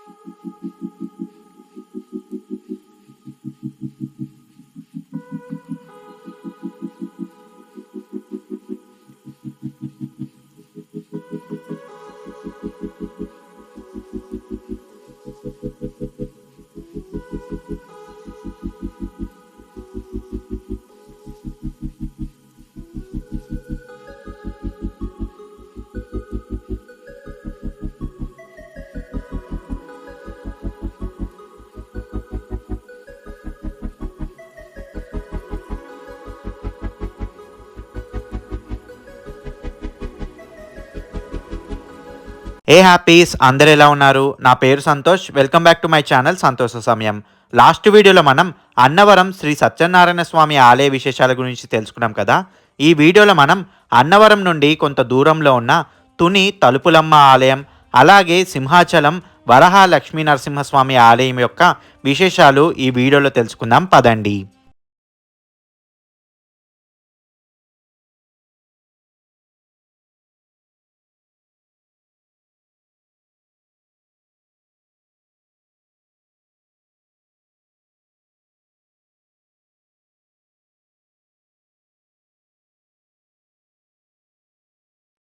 ఏ happies అందరు ఎలా ఉన్నారు? నా పేరు Santosh. Welcome back to my channel సంతోష సమయం. లాస్ట్ వీడియోలో మనం అన్నవరం శ్రీ సత్యనారాయణ స్వామి ఆలయ విశేషాల గురించి తెలుసుకున్నాం కదా. ఈ వీడియోలో మనం అన్నవరం నుండి కొంత దూరంలో ఉన్న తుని తలుపులమ్మ ఆలయం, అలాగే సింహాచలం వరహ లక్ష్మీ నరసింహస్వామి ఆలయం యొక్క విశేషాలు ఈ వీడియోలో తెలుసుకుందాం పదండి.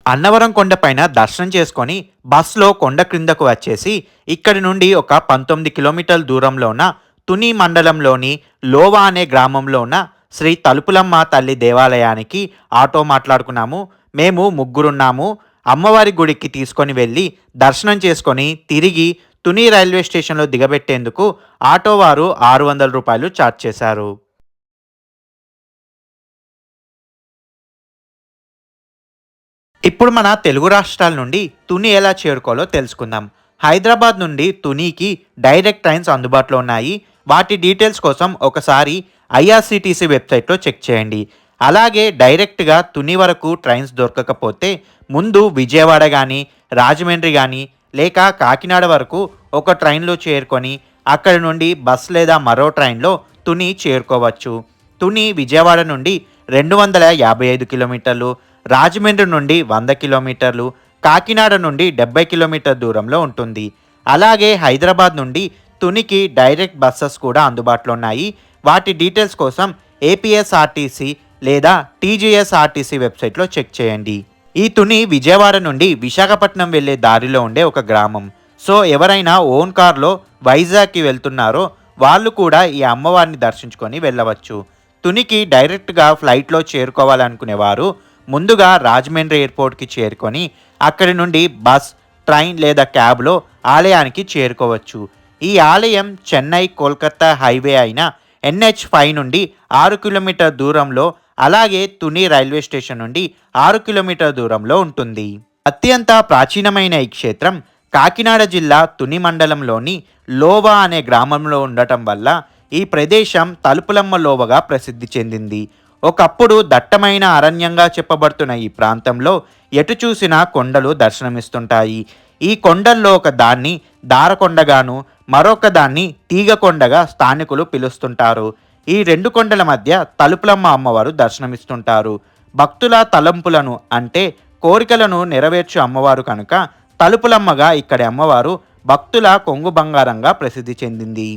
అన్నవరం కొండపైన దర్శనం చేసుకొని బస్సులో కొండ క్రిందకు వచ్చేసి ఇక్కడి నుండి ఒక 19 కిలోమీటర్ల దూరంలో ఉన్న తుని మండలంలోని లోవా అనే గ్రామంలో ఉన్న శ్రీ తలుపులమ్మ తల్లి దేవాలయానికి ఆటో మాట్లాడుకున్నాము. మేము ముగ్గురున్నాము. అమ్మవారి గుడికి తీసుకొని వెళ్ళి దర్శనం చేసుకొని తిరిగి తుని రైల్వే స్టేషన్లో దిగబెట్టేందుకు ఆటో వారు 600 రూపాయలు ఛార్జ్ చేశారు. ఇప్పుడు మన తెలుగు రాష్ట్రాల నుండి తుని ఎలా చేరుకోవాలో తెలుసుకుందాం. హైదరాబాద్ నుండి తునికి డైరెక్ట్ ట్రైన్స్ అందుబాటులో ఉన్నాయి. వాటి డీటెయిల్స్ కోసం ఒకసారి ఐఆర్సిటీసీ వెబ్సైట్లో చెక్ చేయండి. అలాగే డైరెక్ట్గా తుని వరకు ట్రైన్స్ దొరకకపోతే ముందు విజయవాడ కానీ రాజమండ్రి కానీ లేక కాకినాడ వరకు ఒక ట్రైన్లో చేరుకొని అక్కడి నుండి బస్ లేదా మరో ట్రైన్లో తుని చేరుకోవచ్చు. తుని విజయవాడ నుండి 255 కిలోమీటర్లు, రాజమండ్రి నుండి 100 కిలోమీటర్లు, కాకినాడ నుండి 70 కిలోమీటర్ దూరంలో ఉంటుంది. అలాగే హైదరాబాద్ నుండి తునికి డైరెక్ట్ బస్సెస్ కూడా అందుబాటులో ఉన్నాయి. వాటి డీటెయిల్స్ కోసం ఏపీఎస్ఆర్టీసీ లేదా టీజీఎస్ఆర్టీసీ వెబ్సైట్లో చెక్ చేయండి. ఈ తుని విజయవాడ నుండి విశాఖపట్నం వెళ్ళే దారిలో ఉండే ఒక గ్రామం. సో ఎవరైనా ఓన్ కార్లో వైజాగ్కి వెళ్తున్నారో వాళ్ళు కూడా ఈ అమ్మవారిని దర్శించుకొని వెళ్ళవచ్చు. తునికి డైరెక్ట్గా ఫ్లైట్లో చేరుకోవాలనుకునేవారు ముందుగా రాజమండ్రి ఎయిర్పోర్ట్కి చేరుకొని అక్కడి నుండి బస్, ట్రైన్ లేదా క్యాబ్లో ఆలయానికి చేరుకోవచ్చు. ఈ ఆలయం చెన్నై కోల్కతా హైవే అయిన NH5 నుండి 6 కిలోమీటర్ దూరంలో, అలాగే తుని రైల్వే స్టేషన్ నుండి 6 కిలోమీటర్ దూరంలో ఉంటుంది. అత్యంత ప్రాచీనమైన ఈ క్షేత్రం కాకినాడ జిల్లా తుని మండలంలోని లోవా అనే గ్రామంలో ఉండటం వల్ల ఈ ప్రదేశం తలుపులమ్మ లోవగా ప్రసిద్ధి చెందింది. ఒకప్పుడు దట్టమైన అరణ్యంగా చెప్పబడుతున్న ఈ ప్రాంతంలో ఎటు చూసినా కొండలు దర్శనమిస్తుంటాయి. ఈ కొండల్లో ఒక దాన్ని దారకొండగాను, మరొక దాన్ని తీగకొండగా స్థానికులు పిలుస్తుంటారు. ఈ రెండు కొండల మధ్య తలుపులమ్మ అమ్మవారు దర్శనమిస్తుంటారు. భక్తుల తలంపులను అంటే కోరికలను నెరవేర్చు అమ్మవారు కనుక తలుపులమ్మగా ఇక్కడి అమ్మవారు భక్తుల కొంగు బంగారంగా ప్రసిద్ధి చెందింది.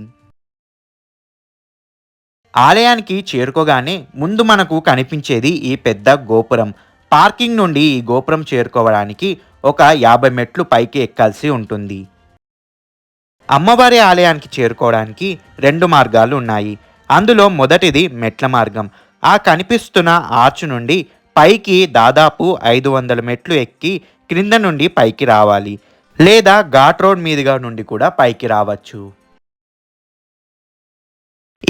ఆలయానికి చేరుకోగానే ముందు మనకు కనిపించేది ఈ పెద్ద గోపురం. పార్కింగ్ నుండి ఈ గోపురం చేరుకోవడానికి ఒక 50 మెట్లు పైకి ఎక్కాల్సి ఉంటుంది. అమ్మవారి ఆలయానికి చేరుకోవడానికి 2 మార్గాలు ఉన్నాయి. అందులో మొదటిది మెట్ల మార్గం. ఆ కనిపిస్తున్న ఆర్చ్ నుండి పైకి దాదాపు 500 మెట్లు ఎక్కి క్రింద నుండి పైకి రావాలి, లేదా ఘాట్ రోడ్ మీదుగా నుండి కూడా పైకి రావచ్చు.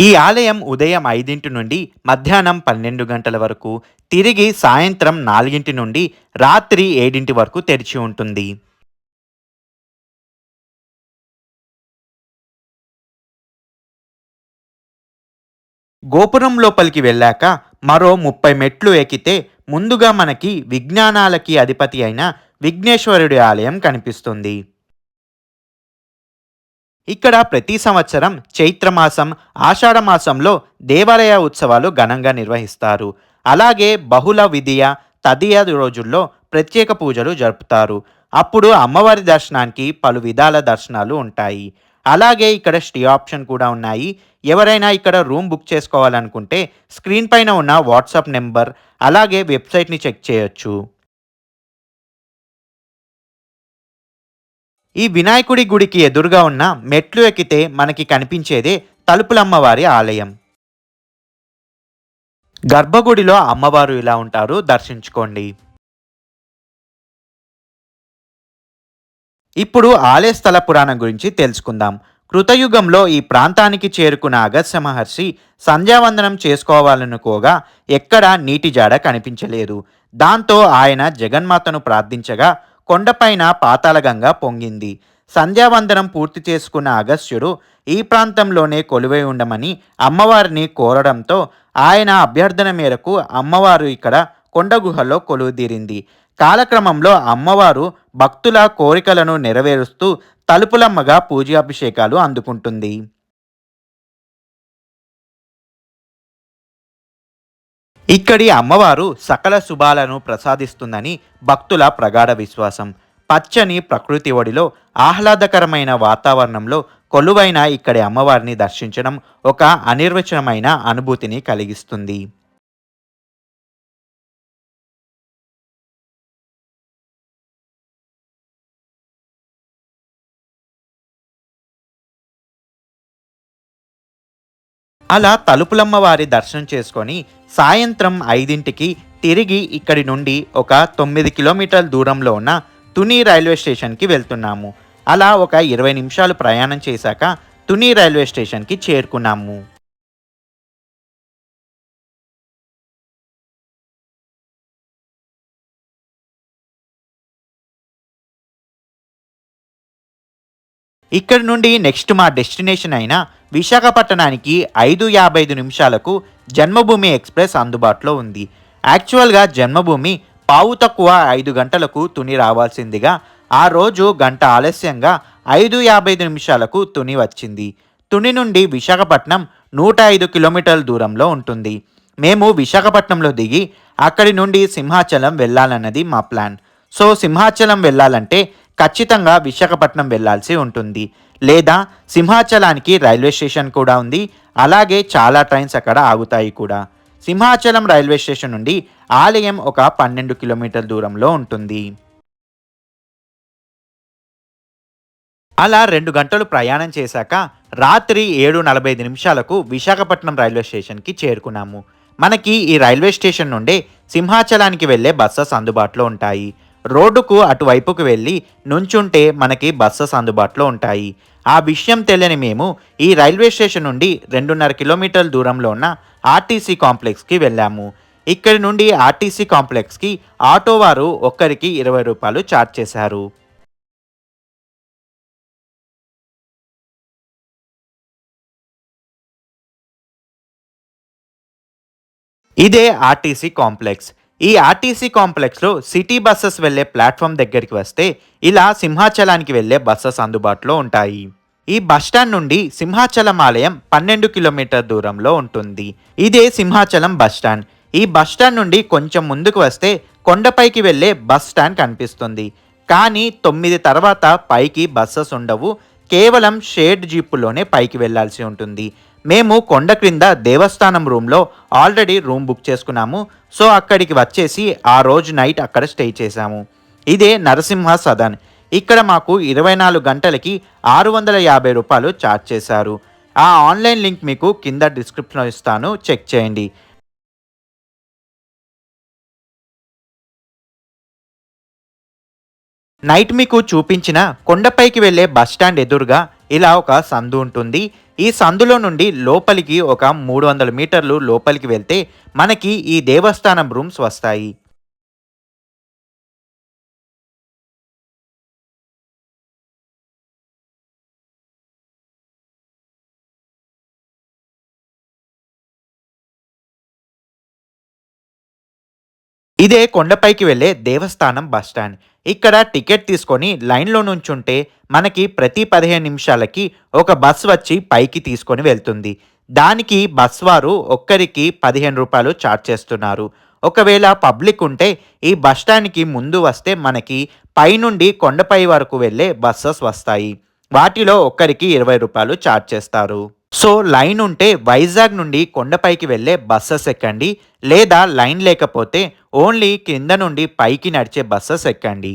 ఈ ఆలయం ఉదయం 5 నుండి మధ్యాహ్నం 12 గంటల వరకు, తిరిగి సాయంత్రం 4 నుండి రాత్రి 7 వరకు తెరిచి ఉంటుంది. గోపురం లోపలికి వెళ్ళాక మరో 30 మెట్లు ఎక్కితే ముందుగా మనకి విజ్ఞానాలకి అధిపతి అయిన విఘ్నేశ్వరుడి ఆలయం కనిపిస్తుంది. ఇక్కడ ప్రతి సంవత్సరం చైత్రమాసం, ఆషాఢమాసంలో దేవాలయ ఉత్సవాలు ఘనంగా నిర్వహిస్తారు. అలాగే బహుళ విధియ, తదియ రోజుల్లో ప్రత్యేక పూజలు జరుపుతారు. అప్పుడు అమ్మవారి దర్శనానికి పలు విధాల దర్శనాలు ఉంటాయి. అలాగే ఇక్కడ స్టే ఆప్షన్ కూడా ఉన్నాయి. ఎవరైనా ఇక్కడ రూమ్ బుక్ చేసుకోవాలనుకుంటే స్క్రీన్ పైన ఉన్న వాట్సాప్ నెంబర్ అలాగే వెబ్సైట్‌ని చెక్ చేయొచ్చు. ఈ వినాయకుడి గుడికి ఎదురుగా ఉన్న మెట్లు ఎక్కితే మనకి కనిపించేదే తలుపులమ్మవారి ఆలయం. గర్భగుడిలో అమ్మవారు ఇలా ఉంటారు, దర్శించుకోండి. ఇప్పుడు ఆలయ స్థల పురాణం గురించి తెలుసుకుందాం. కృతయుగంలో ఈ ప్రాంతానికి చేరుకున్న అగస్త్య మహర్షి సంధ్యావందనం చేసుకోవాలనుకోగా ఎక్కడా నీటి జాడ కనిపించలేదు. దాంతో ఆయన జగన్మాతను ప్రార్థించగా కొండపైన పాతాళగంగ పొంగింది. సంధ్యావందనం పూర్తి చేసుకున్న అగస్త్యుడు ఈ ప్రాంతంలోనే కొలువై ఉండమని అమ్మవారిని కోరడంతో ఆయన అభ్యర్థన మేరకు అమ్మవారు ఇక్కడ కొండ గుహలో కొలువుదీరింది. కాలక్రమంలో అమ్మవారు భక్తుల కోరికలను నెరవేరుస్తూ తలుపులమ్మగా పూజాభిషేకాలు అందుకుంటుంది. ఇక్కడి అమ్మవారు సకల శుభాలను ప్రసాదిస్తుందని భక్తుల ప్రగాఢ విశ్వాసం. పచ్చని ప్రకృతి ఒడిలో ఆహ్లాదకరమైన వాతావరణంలో కొలువైన ఇక్కడి అమ్మవారిని దర్శించడం ఒక అనిర్వచనమైన అనుభూతిని కలిగిస్తుంది. అలా తలుపులమ్మ వారి దర్శనం చేసుకొని సాయంత్రం 5ంటికి తిరిగి ఇక్కడి నుండి ఒక 9 కిలోమీటర్ల దూరంలో ఉన్న తుని రైల్వే స్టేషన్కి వెళ్తున్నాము. అలా ఒక 20 నిమిషాలు ప్రయాణం చేశాక తుని రైల్వే స్టేషన్కి చేరుకున్నాము. ఇక్కడి నుండి నెక్స్ట్ మా డెస్టినేషన్ అయిన విశాఖపట్టణానికి 5:55 నిమిషాలకు జన్మభూమి ఎక్స్ప్రెస్ అందుబాటులో ఉంది. యాక్చువల్గా జన్మభూమి పావు తక్కువ 5 గంటలకు తుని రావాల్సిందిగా ఆ రోజు గంట ఆలస్యంగా 5:55 నిమిషాలకు తుని వచ్చింది. తుని నుండి విశాఖపట్నం 105 కిలోమీటర్ల దూరంలో ఉంటుంది. మేము విశాఖపట్నంలో దిగి అక్కడి నుండి సింహాచలం వెళ్ళాలన్నది మా ప్లాన్. సో సింహాచలం వెళ్ళాలంటే ఖచ్చితంగా విశాఖపట్నం వెళ్ళాల్సి ఉంటుంది. లేదా సింహాచలానికి రైల్వే స్టేషన్ కూడా ఉంది. అలాగే చాలా ట్రైన్స్ అక్కడ ఆగుతాయి కూడా. సింహాచలం రైల్వే స్టేషన్ నుండి ఆలయం ఒక 12 కిలోమీటర్ల దూరంలో ఉంటుంది. అలా 2 గంటలు ప్రయాణం చేశాక రాత్రి 7:45 నిమిషాలకు విశాఖపట్నం రైల్వే స్టేషన్కి చేరుకున్నాము. మనకి ఈ రైల్వే స్టేషన్ నుండే సింహాచలానికి వెళ్ళే బస్సెస్ అందుబాటులో ఉంటాయి. రోడ్డుకు అటువైపుకు వెళ్ళి నుంచుంటే మనకి బస్సెస్ అందుబాటులో ఉంటాయి. ఆ విషయం తెలియని మేము ఈ రైల్వే స్టేషన్ నుండి 2.5 కిలోమీటర్ల దూరంలో ఉన్న ఆర్టీసీ కాంప్లెక్స్కి వెళ్ళాము. ఇక్కడి నుండి ఆర్టీసీ కాంప్లెక్స్కి ఆటో వారు ఒక్కరికి 20 రూపాయలు ఛార్జ్ చేశారు. ఇదే ఆర్టీసీ కాంప్లెక్స్. ఈ ఆర్టీసీ కాంప్లెక్స్లో సిటీ బస్సెస్ వెళ్ళే ప్లాట్ఫామ్ దగ్గరికి వస్తే ఇలా సింహాచలానికి వెళ్ళే బస్సెస్ అందుబాటులో ఉంటాయి. ఈ బస్టాండ్ నుండి సింహాచలం ఆలయం 12 కిలోమీటర్ దూరంలో ఉంటుంది. ఇదే సింహాచలం బస్టాండ్. ఈ బస్టాండ్ నుండి కొంచెం ముందుకు వస్తే కొండపైకి వెళ్ళే బస్ స్టాండ్ కనిపిస్తుంది. కానీ 9 తర్వాత పైకి బస్సెస్ ఉండవు. కేవలం షేడ్ జీపులోనే పైకి వెళ్లాల్సి ఉంటుంది. మేము కొండ క్రింద దేవస్థానం రూమ్లో ఆల్రెడీ రూమ్ బుక్ చేసుకున్నాము. సో అక్కడికి వచ్చేసి ఆ రోజు నైట్ అక్కడ స్టే చేశాము. ఇదే నరసింహ సదన్. ఇక్కడ మాకు 24 గంటలకి 650 రూపాయలు ఛార్జ్ చేశారు. ఆ ఆన్లైన్ లింక్ మీకు కింద డిస్క్రిప్షన్లో ఇస్తాను, చెక్ చేయండి. నైట్ మీకు చూపించిన కొండపైకి వెళ్ళే బస్టాండ్ ఎదురుగా ఇలా ఒక సందు ఉంటుంది. ఈ సందులో నుండి లోపలికి ఒక 300 మీటర్లు లోపలికి వెళ్తే మనకి ఈ దేవస్థానం రూమ్స్ వస్తాయి. ఇదే కొండపైకి వెళ్ళే దేవస్థానం బస్టాండ్. ఇక్కడ టికెట్ తీసుకొని లైన్లో నుంచుంటే మనకి ప్రతి 15 నిమిషాలకి ఒక బస్ వచ్చి పైకి తీసుకొని వెళ్తుంది. దానికి బస్ వారు ఒక్కరికి 15 రూపాయలు ఛార్జ్ చేస్తున్నారు. ఒకవేళ పబ్లిక్ ఉంటే ఈ బస్టాండ్కి ముందు వస్తే మనకి పైనుండి కొండపై వరకు వెళ్ళే బస్సెస్ వస్తాయి. వాటిలో ఒక్కరికి 20 రూపాయలు ఛార్జ్ చేస్తారు. సో లైన్ ఉంటే వైజాగ్ నుండి కొండపైకి వెళ్ళే బస్సెస్ ఎక్కండి, లేదా లైన్ లేకపోతే ఓన్లీ కింద నుండి పైకి నడిచే బస్సెస్ ఎక్కండి.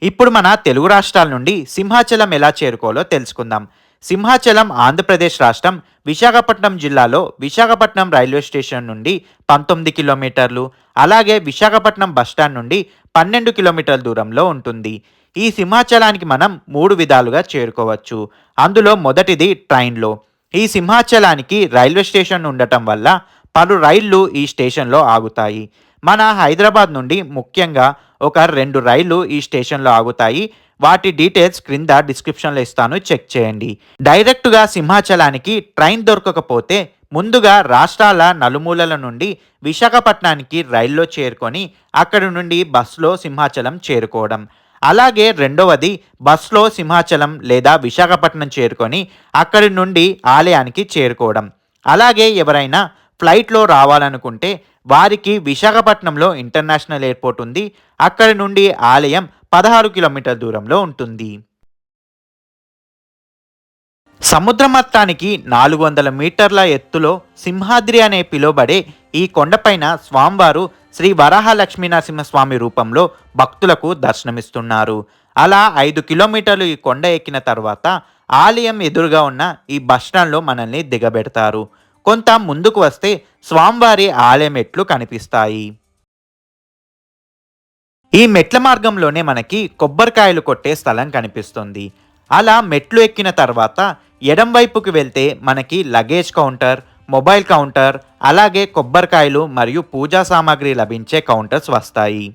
ఇప్పుడు మన తెలుగు రాష్ట్రాల నుండి సింహాచలం ఎలా చేరుకోవాలో తెలుసుకుందాం. సింహాచలం ఆంధ్రప్రదేశ్ రాష్ట్రం విశాఖపట్నం జిల్లాలో విశాఖపట్నం రైల్వే స్టేషన్ నుండి 19 కిలోమీటర్లు, అలాగే విశాఖపట్నం బస్టాండ్ నుండి 12 కిలోమీటర్ల దూరంలో ఉంటుంది. ఈ సింహాచలానికి మనం 3 విధాలుగా చేరుకోవచ్చు. అందులో మొదటిది ట్రైన్లో. ఈ సింహాచలానికి రైల్వే స్టేషన్ ఉండటం వల్ల పలు రైళ్లు ఈ స్టేషన్లో ఆగుతాయి. మన హైదరాబాద్ నుండి ముఖ్యంగా ఒక 2 రైళ్లు ఈ స్టేషన్లో ఆగుతాయి. వాటి డీటెయిల్స్ క్రింద డిస్క్రిప్షన్లో ఇస్తాను, చెక్ చేయండి. డైరెక్టుగా సింహాచలానికి ట్రైన్ దొరకకపోతే ముందుగా రాష్ట్రాల నలుమూలల నుండి విశాఖపట్నానికి రైల్లో చేరుకొని అక్కడి నుండి బస్సులో సింహాచలం చేరుకోవడం. అలాగే రెండవది బస్సులో సింహాచలం లేదా విశాఖపట్నం చేరుకొని అక్కడి నుండి ఆలయానికి చేరుకోవడం. అలాగే ఎవరైనా ఫ్లైట్లో రావాలనుకుంటే వారికి విశాఖపట్నంలో ఇంటర్నేషనల్ ఎయిర్పోర్ట్ ఉంది. అక్కడి నుండి ఆలయం 16 కిలోమీటర్ల దూరంలో ఉంటుంది. సముద్ర మట్టానికి 400 మీటర్ల ఎత్తులో సింహాద్రి అనే పిలువబడే ఈ కొండపైన స్వామివారు శ్రీ వరాహ లక్ష్మీ నరసింహస్వామి రూపంలో భక్తులకు దర్శనమిస్తున్నారు. అలా 5 కిలోమీటర్లు ఈ కొండ ఎక్కిన తర్వాత ఆలయం ఎదురుగా ఉన్న ఈ బస్టాండ్లో మనల్ని దిగబెడతారు. కొంత ముందుకు వస్తే స్వామివారి ఆలయం మెట్లు కనిపిస్తాయి. ఈ మెట్ల మార్గంలోనే మనకి కొబ్బరికాయలు కొట్టే స్థలం కనిపిస్తుంది. అలా మెట్లు ఎక్కిన తర్వాత ఎడం వైపుకి వెళ్తే మనకి లగేజ్ కౌంటర్, మొబైల్ కౌంటర్, అలాగే కొబ్బరికాయలు మరియు పూజా సామాగ్రి లభించే కౌంటర్స్ వస్తాయి.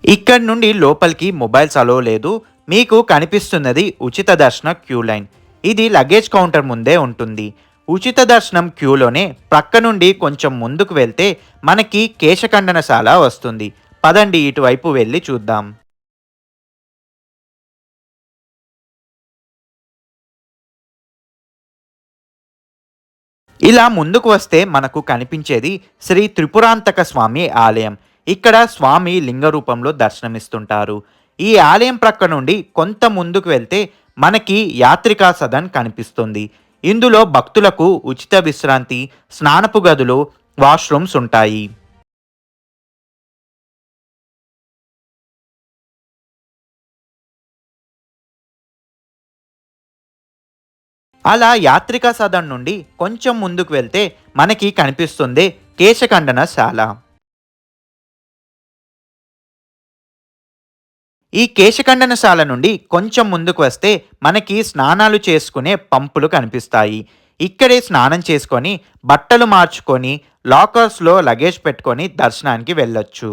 ఇక్కడి నుండి లోపలికి మొబైల్స్ అలో లేదు. మీకు కనిపిస్తున్నది ఉచిత దర్శన క్యూ లైన్. ఇది లగేజ్ కౌంటర్ ముందే ఉంటుంది. ఉచిత దర్శనం క్యూలోనే ప్రక్క నుండి కొంచెం ముందుకు వెళ్తే మనకి కేశఖండనశాల వస్తుంది. పదండి ఇటువైపు వెళ్ళి చూద్దాం. ఇలా ముందుకు వస్తే మనకు కనిపించేది శ్రీ త్రిపురాంతక స్వామి ఆలయం. ఇక్కడ స్వామి లింగ రూపంలో దర్శనమిస్తుంటారు. ఈ ఆలయం ప్రక్క నుండి కొంత ముందుకు వెళ్తే మనకి యాత్రికా సదన్ కనిపిస్తుంది. ఇందులో భక్తులకు ఉచిత విశ్రాంతి, స్నానపు గదులు, వాష్రూమ్స్ ఉంటాయి. అలా యాత్రికా సదన్ నుండి కొంచెం ముందుకు వెళ్తే మనకి కనిపిస్తుంది కేశఖండనశాల. ఈ కేశఖండనశాల నుండి కొంచెం ముందుకు వస్తే మనకి స్నానాలు చేసుకునే పంపులు కనిపిస్తాయి. ఇక్కడే స్నానం చేసుకొని బట్టలు మార్చుకొని లాకర్స్లో లగేజ్ పెట్టుకొని దర్శనానికి వెళ్ళొచ్చు.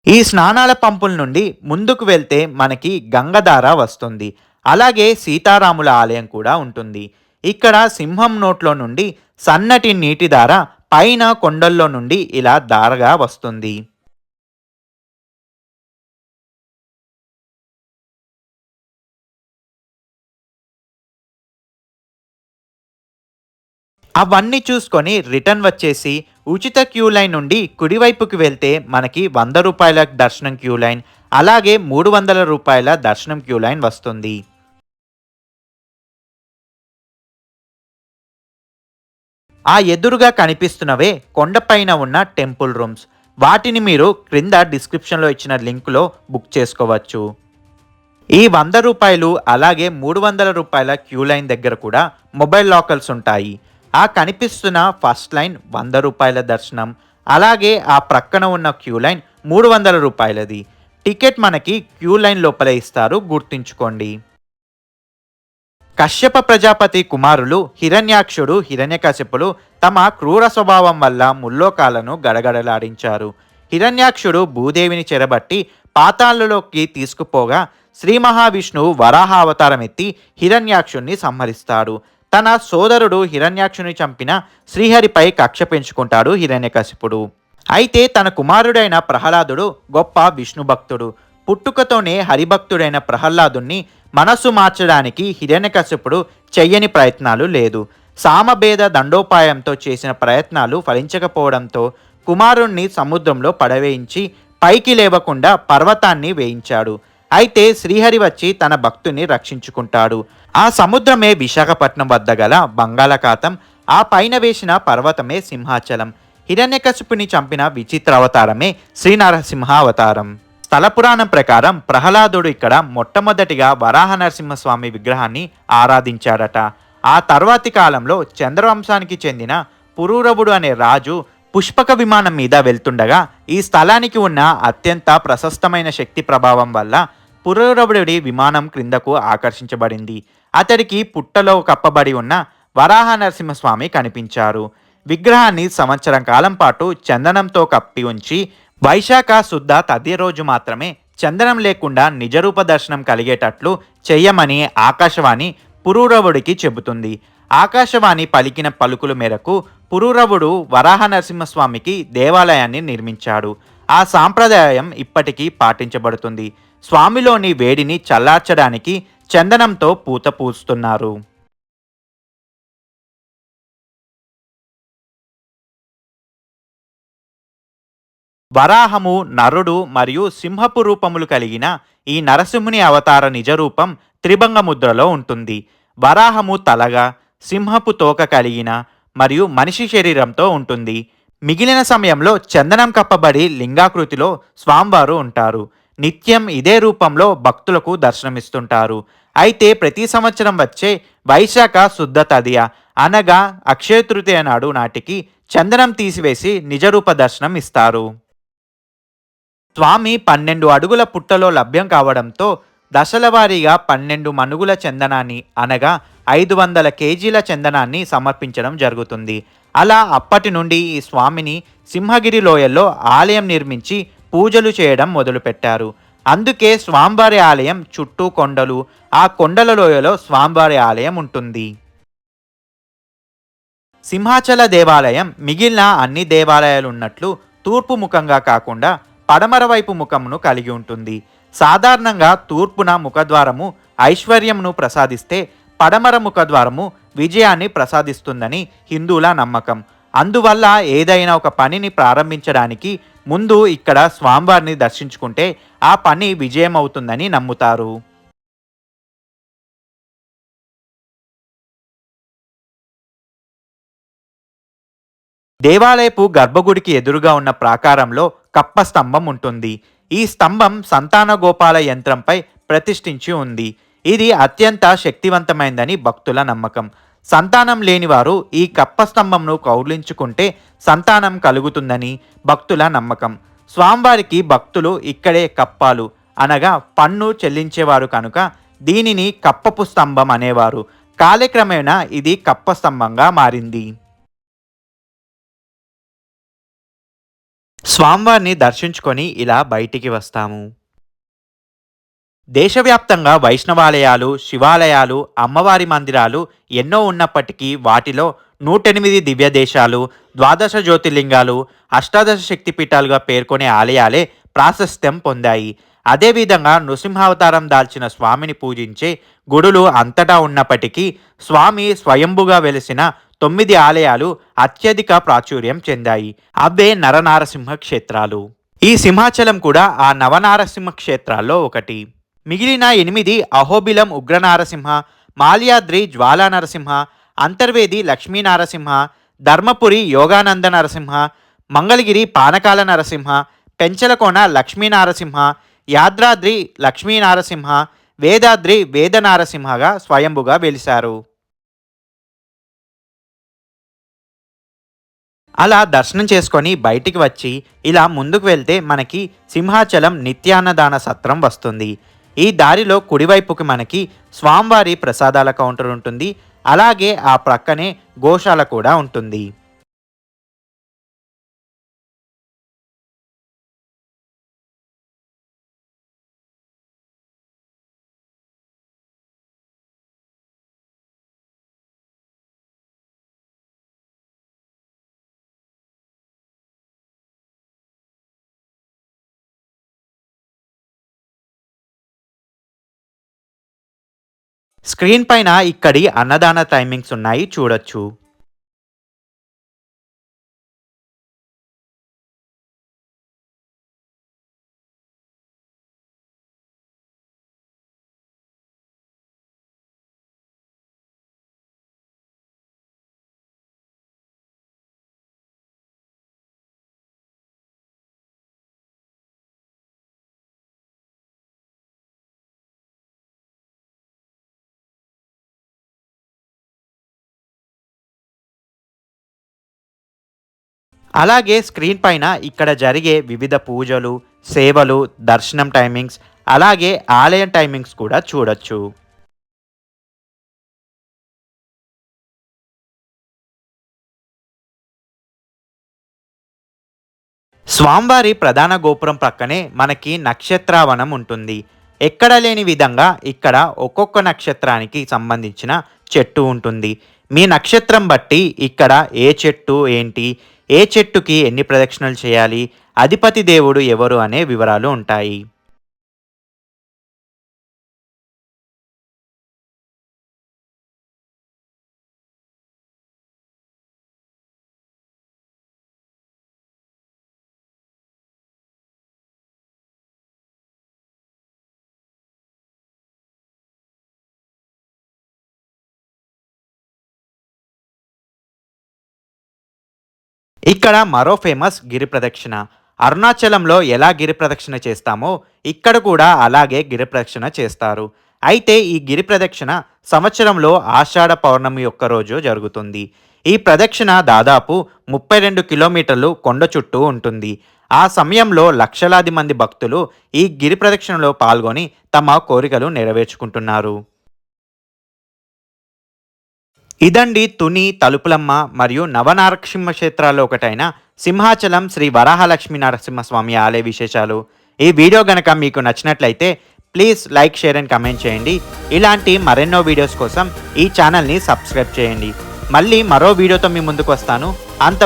ఈ స్నానాల పంపుల నుండి ముందుకు వెళ్తే మనకి గంగధార వస్తుంది. అలాగే సీతారాముల ఆలయం కూడా ఉంటుంది. ఇక్కడ సింహం నోట్లో నుండి సన్నటి నీటి ధార పైన కొండల్లో నుండి ఇలా దారగా వస్తుంది. అవన్నీ చూసుకొని రిటర్న్ వచ్చేసి ఉచిత క్యూ లైన్ నుండి కుడివైపుకి వెళ్తే మనకి 100 రూపాయల దర్శనం క్యూ లైన్, అలాగే 300 రూపాయల దర్శనం క్యూ లైన్ వస్తుంది. ఆ ఎదురుగా కనిపిస్తున్నవే కొండపైన ఉన్న టెంపుల్ రూమ్స్. వాటిని మీరు క్రింద డిస్క్రిప్షన్లో ఇచ్చిన లింకులో బుక్ చేసుకోవచ్చు. ఈ 100 రూపాయలు అలాగే 300 రూపాయల క్యూ లైన్ దగ్గర కూడా మొబైల్ లాకర్స్ ఉంటాయి. ఆ కనిపిస్తున్న ఫస్ట్ లైన్ 100 రూపాయల దర్శనం, అలాగే ఆ ప్రక్కన ఉన్న క్యూ లైన్ 300 రూపాయలది. టికెట్ మనకి క్యూ లైన్ లోపల ఇస్తారు, గుర్తుంచుకోండి. కశ్యప ప్రజాపతి కుమారులు హిరణ్యాక్షుడు, హిరణ్యకశిపులు తమ క్రూర స్వభావం వల్ల ముల్లోకాలను గడగడలాడించారు. హిరణ్యాక్షుడు భూదేవిని చెరబట్టి పాతాళలోకి తీసుకుపోగా శ్రీ మహావిష్ణువు వరాహ అవతారం ఎత్తి హిరణ్యాక్షుణ్ణి సంహరిస్తాడు. తన సోదరుడు హిరణ్యాక్షుని చంపిన శ్రీహరిపై కక్ష పెంచుకుంటాడు హిరణ్యకశిపుడు. అయితే తన కుమారుడైన ప్రహ్లాదుడు గొప్ప విష్ణు భక్తుడు. పుట్టుకతోనే హరిభక్తుడైన ప్రహ్లాదుణ్ణి మనస్సు మార్చడానికి హిరణ్యకశిపుడు చెయ్యని ప్రయత్నాలు లేదు. సామభేద దండోపాయంతో చేసిన ప్రయత్నాలు ఫలించకపోవడంతో కుమారుణ్ణి సముద్రంలో పడవేయించి పైకి లేవకుండా పర్వతాన్ని వేయించాడు. అయితే శ్రీహరి వచ్చి తన భక్తుని రక్షించుకుంటాడు. ఆ సముద్రమే విశాఖపట్నం వద్ద గల బంగాళాఖాతం, ఆ పైన వేసిన పర్వతమే సింహాచలం. హిరణ్యకశిపుని చంపిన విచిత్ర అవతారమే శ్రీనరసింహ అవతారం. స్థల పురాణం ప్రకారం ప్రహ్లాదుడు ఇక్కడ మొట్టమొదటిగా వరాహ నరసింహస్వామి విగ్రహాన్ని ఆరాధించాడట. ఆ తర్వాతి కాలంలో చంద్రవంశానికి చెందిన పురూరవుడు అనే రాజు పుష్పక విమానం మీద వెళ్తుండగా ఈ స్థలానికి ఉన్న అత్యంత ప్రశస్తమైన శక్తి ప్రభావం వల్ల పురూరవుడి విమానం క్రిందకు ఆకర్షించబడింది. అతడికి పుట్టలో కప్పబడి ఉన్న వరాహ నరసింహస్వామి కనిపించారు. విగ్రహాన్ని సంవత్సరం కాలం పాటు చందనంతో కప్పి ఉంచి వైశాఖ శుద్ధ తది రోజు మాత్రమే చందనం లేకుండా నిజరూప దర్శనం కలిగేటట్లు చెయ్యమని ఆకాశవాణి పురూరవుడికి చెబుతుంది. ఆకాశవాణి పలికిన పలుకుల మేరకు పురూరవుడు వరాహ నరసింహస్వామికి దేవాలయాన్ని నిర్మించాడు. ఆ సాంప్రదాయం ఇప్పటికీ పాటించబడుతుంది. స్వామిలోని వేడిని చల్లార్చడానికి చందనంతో పూత పూస్తున్నారు. వరాహము, నరుడు మరియు సింహపు రూపములు కలిగిన ఈ నరసింహుని అవతార నిజరూపం త్రిభంగ ముద్రలో ఉంటుంది. వరాహము తలగా, సింహపు తోక కలిగిన మరియు మనిషి శరీరంతో ఉంటుంది. మిగిలిన సమయంలో చందనం కప్పబడి లింగాకృతిలో స్వామివారు ఉంటారు. నిత్యం ఇదే రూపంలో భక్తులకు దర్శనమిస్తుంటారు. అయితే ప్రతి సంవత్సరం వచ్చే వైశాఖ శుద్ధ తదియ అనగా అక్షయ తృతీయ నాడు నాటికి చందనం తీసివేసి నిజరూప దర్శనం ఇస్తారు. స్వామి 12 అడుగుల పుట్టలో లభ్యం కావడంతో దశలవారీగా 12 మనుగుల చందనాన్ని అనగా 500 కేజీల చందనాన్ని సమర్పించడం జరుగుతుంది. అలా అప్పటి నుండి ఈ స్వామిని సింహగిరి లోయల్లో ఆలయం నిర్మించి పూజలు చేయడం మొదలుపెట్టారు. అందుకే స్వామివారి ఆలయం చుట్టూ కొండలు, ఆ కొండల లోయలో స్వామివారి ఆలయం ఉంటుంది. సింహాచల దేవాలయం మిగిలిన అన్ని దేవాలయాలు ఉన్నట్లు తూర్పు ముఖంగా కాకుండా పడమర వైపు ముఖమును కలిగి ఉంటుంది. సాధారణంగా తూర్పున ముఖద్వారము ఐశ్వర్యమును ప్రసాదిస్తే పడమర ముఖద్వారము విజయాన్ని ప్రసాదిస్తుందని హిందువుల నమ్మకం. అందువల్ల ఏదైనా ఒక పనిని ప్రారంభించడానికి ముందు ఇక్కడ స్వామివారిని దర్శించుకుంటే ఆ పని విజయం అవుతుందని నమ్ముతారు. దేవాలయపు గర్భగుడికి ఎదురుగా ఉన్న ప్రాకారంలో కప్ప స్తంభం ఉంటుంది. ఈ స్తంభం సంతాన గోపాల యంత్రంపై ప్రతిష్ఠించి ఉంది. ఇది అత్యంత శక్తివంతమైందని భక్తుల నమ్మకం. సంతానం లేనివారు ఈ కప్ప స్తంభంను కౌలించుకుంటే సంతానం కలుగుతుందని భక్తుల నమ్మకం. స్వామివారికి భక్తులు ఇక్కడే కప్పాలు అనగా పన్ను చెల్లించేవారు కనుక దీనిని కప్పపు స్తంభం అనేవారు. కాలక్రమేణా ఇది కప్ప స్తంభంగా మారింది. స్వామివారిని దర్శించుకొని ఇలా బయటికి వస్తాము. దేశవ్యాప్తంగా వైష్ణవాలయాలు, శివాలయాలు, అమ్మవారి మందిరాలు ఎన్నో ఉన్నప్పటికీ వాటిలో 108 దివ్య దేశాలు, 12 జ్యోతిర్లింగాలు, అష్టాదశ శక్తిపీఠాలుగా పేర్కొనే ఆలయాలే ప్రాశస్త్యం పొందాయి. అదేవిధంగా నృసింహావతారం దాల్చిన స్వామిని పూజించే గుడులు అంతటా ఉన్నప్పటికీ స్వామి స్వయంభుగా వెలిసిన 9 ఆలయాలు అత్యధిక ప్రాచుర్యం చెందాయి. అవే నరనారసింహ క్షేత్రాలు. ఈ సింహాచలం కూడా ఆ నవనారసింహ క్షేత్రాల్లో ఒకటి. మిగిలిన 8 అహోబిలం ఉగ్రనారసింహ, మాల్యాద్రి జ్వాలా నరసింహ, అంతర్వేది లక్ష్మీనారసింహ, ధర్మపురి యోగానంద నరసింహ, మంగళగిరి పానకాల నరసింహ, పెంచలకోన లక్ష్మీనారసింహ, యాదాద్రి లక్ష్మీనారసింహ, వేదాద్రి వేదనారసింహగా స్వయంభుగా వెలిశారు. అలా దర్శనం చేసుకొని బయటికి వచ్చి ఇలా ముందుకు వెళ్తే మనకి సింహాచలం నిత్యాన్నదాన సత్రం వస్తుంది. ఈ దారిలో కుడివైపుకి మనకి స్వామివారి ప్రసాదాల కౌంటర్ ఉంటుంది. అలాగే ఆ ప్రక్కనే గోశాల కూడా ఉంటుంది. స్క్రీన్ పైన ఇక్కడి అన్నదాన టైమింగ్స్ ఉన్నాయి చూడొచ్చు. అలాగే స్క్రీన్ పైన ఇక్కడ జరిగే వివిధ పూజలు, సేవలు, దర్శనం టైమింగ్స్, అలాగే ఆలయం టైమింగ్స్ కూడా చూడొచ్చు. స్వామివారి ప్రధాన గోపురం పక్కనే మనకి నక్షత్రావనం ఉంటుంది. ఎక్కడ లేని విధంగా ఇక్కడ ఒక్కొక్క నక్షత్రానికి సంబంధించిన చెట్టు ఉంటుంది. మీ నక్షత్రం బట్టి ఇక్కడ ఏ చెట్టు ఏంటి, ఏ చెట్టుకి ఎన్ని ప్రదక్షిణలు చేయాలి, అధిపతి దేవుడు ఎవరు అనే వివరాలు ఉంటాయి. ఇక్కడ మరో ఫేమస్ గిరి ప్రదక్షిణ. అరుణాచలంలో ఎలా గిరి ప్రదక్షిణ చేస్తామో ఇక్కడ కూడా అలాగే గిరి ప్రదక్షిణ చేస్తారు. అయితే ఈ గిరి ప్రదక్షిణ సంవత్సరంలో ఆషాఢ పౌర్ణమి యొక్క రోజు జరుగుతుంది. ఈ ప్రదక్షిణ దాదాపు 32 కిలోమీటర్లు కొండ చుట్టూ ఉంటుంది. ఆ సమయంలో లక్షలాది మంది భక్తులు ఈ గిరి ప్రదక్షిణలో పాల్గొని తమ కోరికలు నెరవేర్చుకుంటున్నారు. ఇదండి తుని, తలుపులమ్మ మరియు నవనారసింహ క్షేత్రాల్లో ఒకటైన సింహాచలం శ్రీ వరాహలక్ష్మీ నరసింహస్వామి ఆలయ విశేషాలు. ఈ వీడియో గనక మీకు నచ్చినట్లయితే please like, share and comment చేయండి. ఇలాంటి మరెన్నో వీడియోస్ కోసం ఈ ఛానల్ని సబ్స్క్రైబ్ చేయండి. మళ్ళీ మరో వీడియోతో మీ ముందుకు వస్తాను. అంత